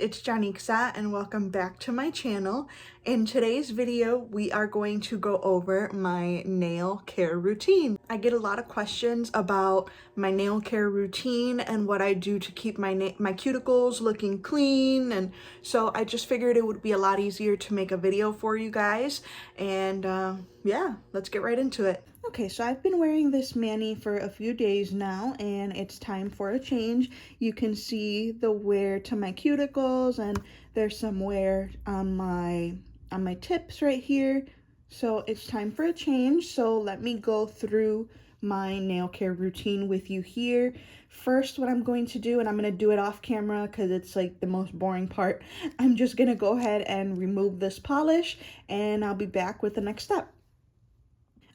it's Janixa and welcome back to my channel. In today's video, we are going to go over my nail care routine. I get a lot of questions about my nail care routine and what I do to keep my cuticles looking clean, and so I just figured it would be a lot easier to make a video for you guys, and yeah, let's get right into it. Okay, so I've been wearing this mani for a few days now and it's time for a change. You can see the wear to my cuticles and there's some wear on my tips right here. So it's time for a change. So let me go through my nail care routine with you here. First, what I'm going to do, and I'm going to do it off camera because it's like the most boring part, I'm just going to go ahead and remove this polish and I'll be back with the next step.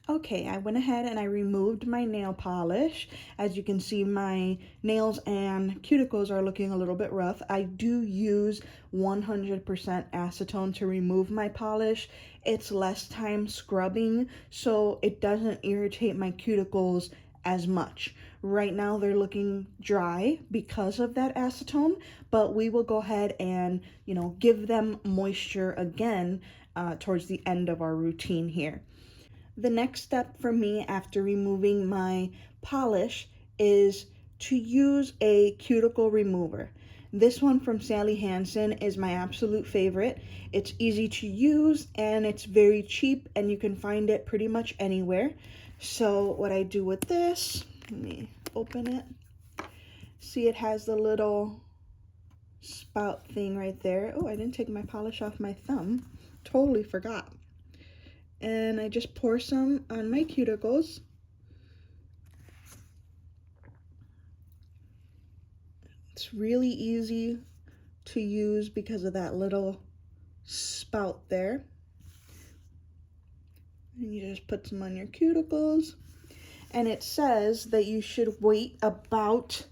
Okay, I went ahead and I removed my nail polish. As you can see, my nails and cuticles are looking a little bit rough. I do use 100% acetone to remove my polish. It's less time scrubbing, so it doesn't irritate my cuticles as much. Right now they're looking dry because of that acetone, but we will go ahead and, give them moisture again towards the end of our routine here. The next step for me after removing my polish is to use a cuticle remover. This one from Sally Hansen is my absolute favorite. It's easy to use and it's very cheap and you can find it pretty much anywhere. So what I do with this, let me open it. See, it has the little spout thing right there. Oh, I didn't take my polish off my thumb. Totally forgot. And I just pour some on my cuticles. It's really easy to use because of that little spout there. And you just put some on your cuticles. And it says that you should wait about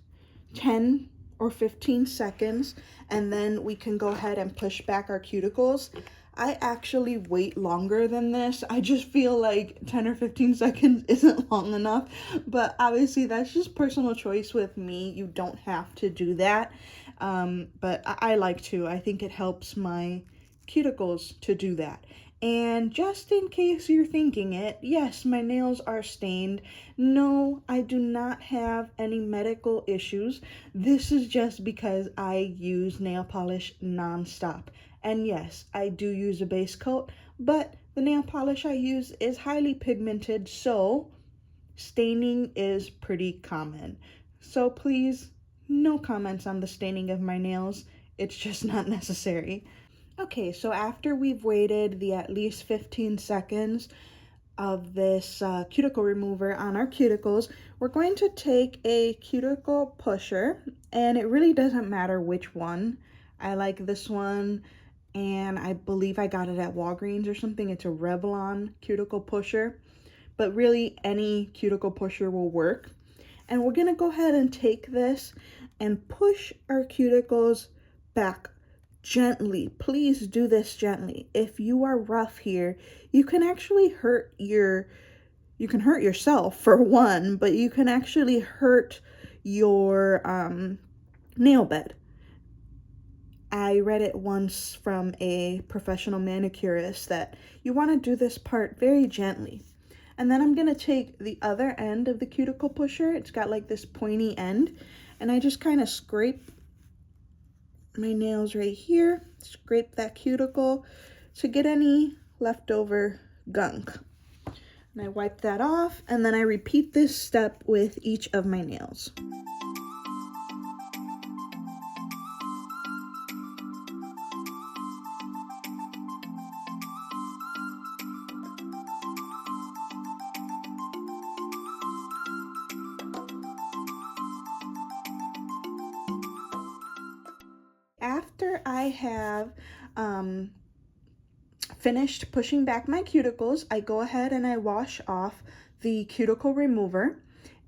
10 or 15 seconds and then we can go ahead and push back our cuticles. I actually wait longer than this. I just feel like 10 or 15 seconds isn't long enough, but obviously that's just personal choice with me. You don't have to do that, but I like to. I think it helps my cuticles to do that. And just in case you're thinking it, yes, my nails are stained. No, I do not have any medical issues. This is just because I use nail polish nonstop. And yes, I do use a base coat, but the nail polish I use is highly pigmented, so staining is pretty common. So please, no comments on the staining of my nails. It's just not necessary. Okay, so after we've waited the at least 15 seconds of this cuticle remover on our cuticles, we're going to take a cuticle pusher, and it really doesn't matter which one. I like this one, and I believe I got it at Walgreens or something. It's a Revlon cuticle pusher, but really any cuticle pusher will work. And we're gonna go ahead and take this and push our cuticles back gently. Please do this gently. If you are rough here, you can actually hurt yourself for one, but you can actually hurt your nail bed. I read it once from a professional manicurist that you want to do this part very gently. And then I'm going to take the other end of the cuticle pusher. It's got like this pointy end, and I just kind of scrape my nails right here, scrape that cuticle to get any leftover gunk. And I wipe that off, and then I repeat this step with each of my nails. After I have finished pushing back my cuticles, I go ahead and I wash off the cuticle remover,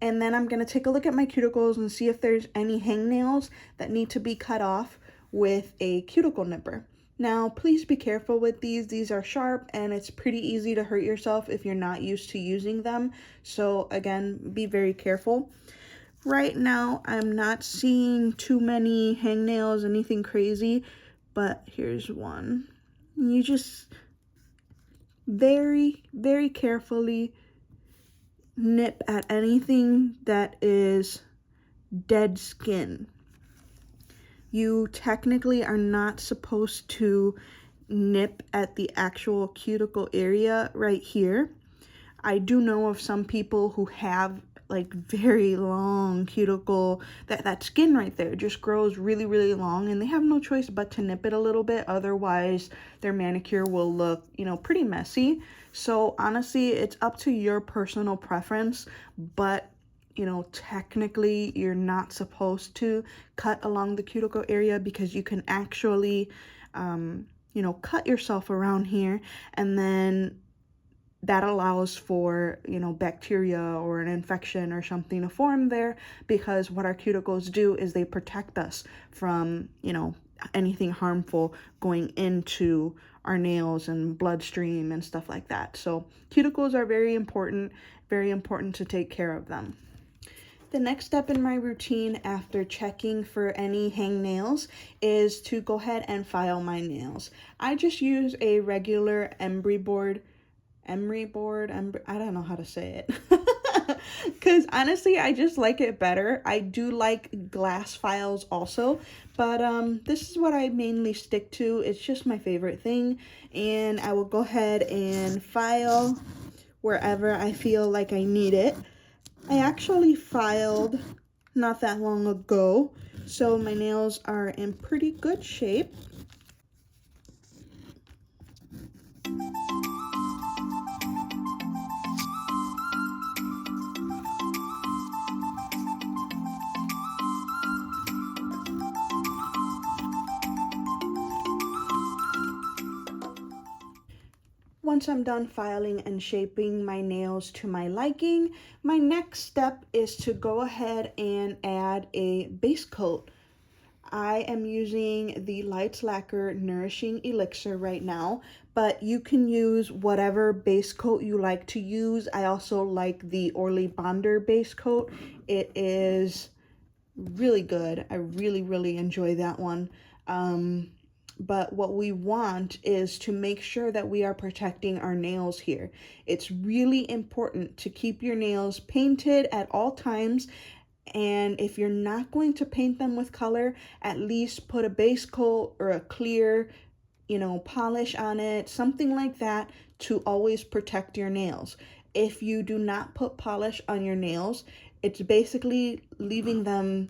and then I'm going to take a look at my cuticles and see if there's any hangnails that need to be cut off with a cuticle nipper. Now, please be careful with these. These are sharp and it's pretty easy to hurt yourself if you're not used to using them. So again, be very careful. Right now, I'm not seeing too many hangnails, anything crazy. but here's one. You just very, very carefully nip at anything that is dead skin. You technically are not supposed to nip at the actual cuticle area right here. I do know of some people who have like very long cuticle, that skin right there just grows really, really long, and they have no choice but to nip it a little bit. Otherwise, their manicure will look, you know, pretty messy. So honestly, it's up to your personal preference, but you know, technically you're not supposed to cut along the cuticle area because you can actually, you know, cut yourself around here, and then that allows for, you know, bacteria or an infection or something to form there, because what our cuticles do is they protect us from, you know, anything harmful going into our nails and bloodstream and stuff like that. So cuticles are very important to take care of them. The next step in my routine after checking for any hangnails is to go ahead and file my nails. I just use a regular emery board, I don't know how to say it. Because honestly, I just like it better. I do like glass files also, but this is what I mainly stick to. It's just my favorite thing, and I will go ahead and file wherever I feel like I need it. I actually filed not that long ago, so my nails are in pretty good shape. Once I'm done filing and shaping my nails to my liking, my next step is to go ahead and add a base coat. I am using the Lights Lacquer Nourishing Elixir right now, but you can use whatever base coat you like to use. I also like the Orly Bonder base coat. It is really good. I really enjoy that one. But what we want is to make sure that we are protecting our nails here. It's really important to keep your nails painted at all times. And if you're not going to paint them with color, at least put a base coat or a clear, you know, polish on it, something like that, to always protect your nails. If you do not put polish on your nails, it's basically leaving them,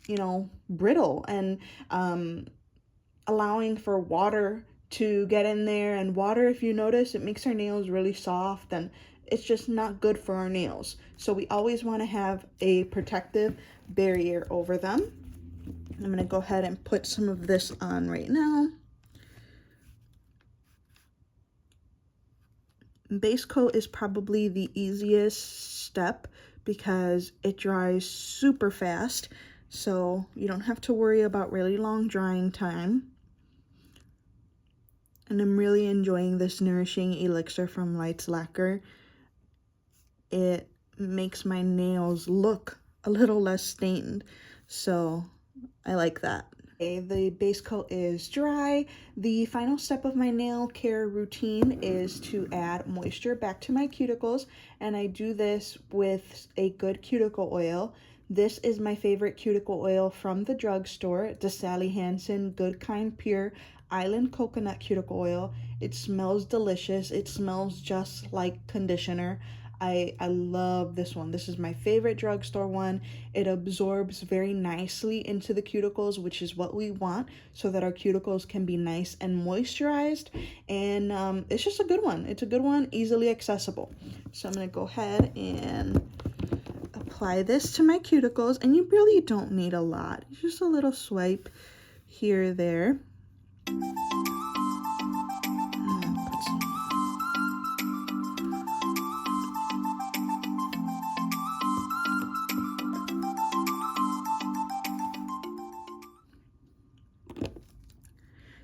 you know, brittle, and allowing for water to get in there. And water, if you notice, it makes our nails really soft, and it's just not good for our nails. So we always want to have a protective barrier over them. I'm going to go ahead and put some of this on right now. Base coat is probably the easiest step because it dries super fast, so you don't have to worry about really long drying time. And I'm really enjoying this Nourishing Elixir from Lights Lacquer. It makes my nails look a little less stained, so I like that. Okay, the base coat is dry. The final step of my nail care routine is to add moisture back to my cuticles, and I do this with a good cuticle oil. This is my favorite cuticle oil from the drugstore, the Sally Hansen Good Kind Pure Island Coconut Cuticle Oil. It smells delicious. It smells just like conditioner. I love this one. This is my favorite drugstore one. It absorbs very nicely into the cuticles, which is what we want, so that our cuticles can be nice and moisturized. And it's just a good one. It's a good one, easily accessible. So I'm going to go ahead and apply this to my cuticles. And you really don't need a lot. It's just a little swipe here or there.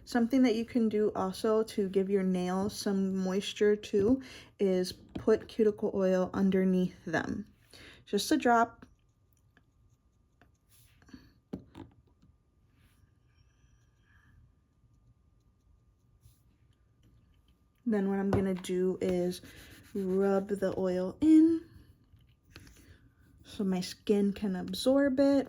Something that you can do also to give your nails some moisture too is put cuticle oil underneath them. Just a drop. Then what I'm gonna do is rub the oil in so my skin can absorb it.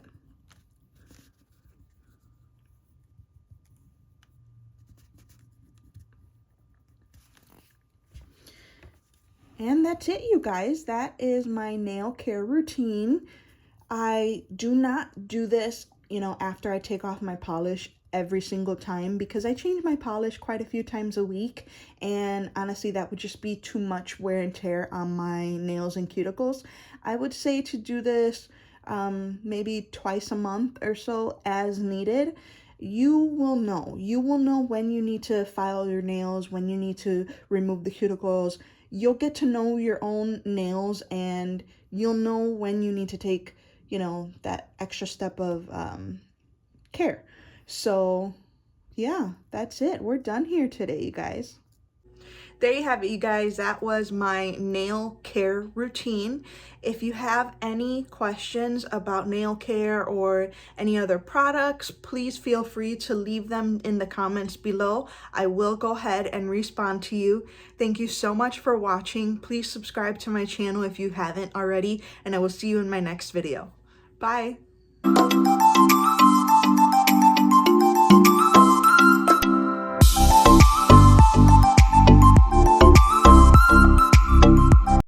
And that's it, you guys. That is my nail care routine. I do not do this, you know, after I take off my polish every single time because I change my polish quite a few times a week, and honestly that would just be too much wear and tear on my nails and cuticles. I would say to do this maybe twice a month or so as needed. You will know when you need to file your nails, when you need to remove the cuticles. You'll get to know your own nails, and you'll know when you need to take, you know, that extra step of care. So yeah, that's it. We're done here today, you guys. There you have it, you guys. That was my nail care routine. If you have any questions about nail care or any other products, please feel free to leave them in the comments below. I will go ahead and respond to you. Thank you so much for watching. Please subscribe to my channel if you haven't already, and I will see you in my next video. Bye.